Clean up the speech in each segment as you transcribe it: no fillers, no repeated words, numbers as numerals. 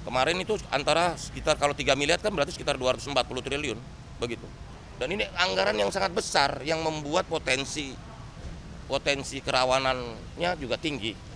Kemarin itu antara sekitar kalau 3 miliar kan berarti sekitar 240 triliun begitu. Dan ini anggaran yang sangat besar yang membuat potensi kerawanannya juga tinggi.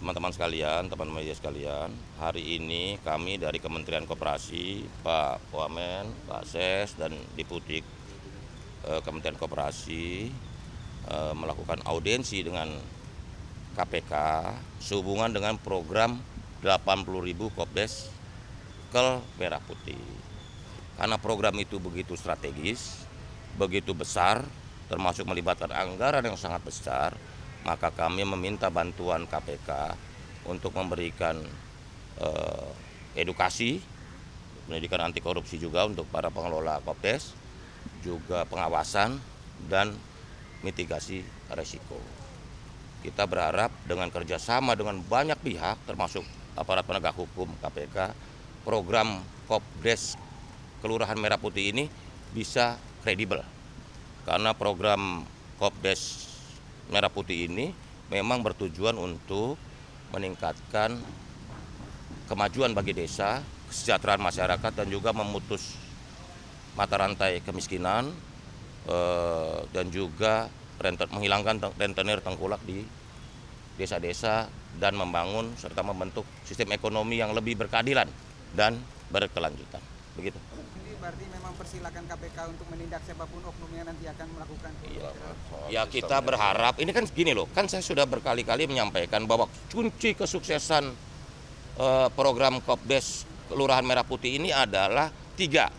Teman-teman sekalian, teman media sekalian, hari ini kami dari Kementerian Koperasi, Pak Wamen, Pak Ses, dan Diputik Kementerian Koperasi melakukan audiensi dengan KPK sehubungan dengan program 80.000 Kopdes Kel Merah Putih. Karena program itu begitu strategis, begitu besar, termasuk melibatkan anggaran yang sangat besar, maka kami meminta bantuan KPK untuk memberikan edukasi, pendidikan anti korupsi juga untuk para pengelola Kopdes, juga pengawasan dan mitigasi resiko. Kita berharap dengan kerjasama dengan banyak pihak, termasuk aparat penegak hukum KPK, program Kopdes Kelurahan Merah Putih ini bisa kredibel. Karena program Kopdes Merah Putih ini memang bertujuan untuk meningkatkan kemajuan bagi desa, kesejahteraan masyarakat, dan juga memutus mata rantai kemiskinan dan juga menghilangkan rentenir tengkulak di desa-desa dan membangun serta membentuk sistem ekonomi yang lebih berkeadilan dan berkelanjutan. Begitu. Ini berarti memang persilakan KPK untuk menindak siapapun oknum yang nanti akan melakukan. Ya kita berharap, ini kan gini loh, kan saya sudah berkali-kali menyampaikan bahwa kunci kesuksesan program Kopdes Kelurahan Merah Putih ini adalah 3.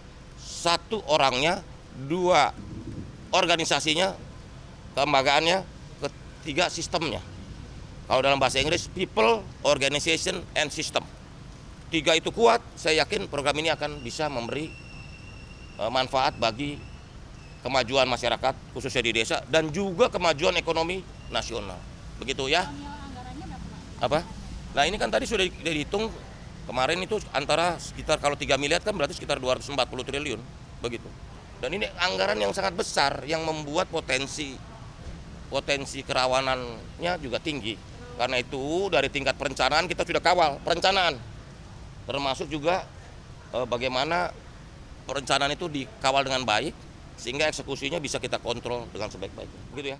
1 orangnya, 2 organisasinya, kelembagaannya, 3 sistemnya. Kalau dalam bahasa Inggris, people, organization, and system. 3 itu kuat, saya yakin program ini akan bisa memberi manfaat bagi kemajuan masyarakat, khususnya di desa, dan juga kemajuan ekonomi nasional. Begitu ya? Apa? Nah ini kan tadi sudah dihitung, kemarin itu antara sekitar kalau 3 miliar kan berarti sekitar 240 triliun. Begitu. Dan ini anggaran yang sangat besar yang membuat potensi kerawanannya juga tinggi. Karena itu dari tingkat perencanaan kita sudah kawal perencanaan. Termasuk juga bagaimana perencanaan itu dikawal dengan baik sehingga eksekusinya bisa kita kontrol dengan sebaik-baiknya. Begitu ya.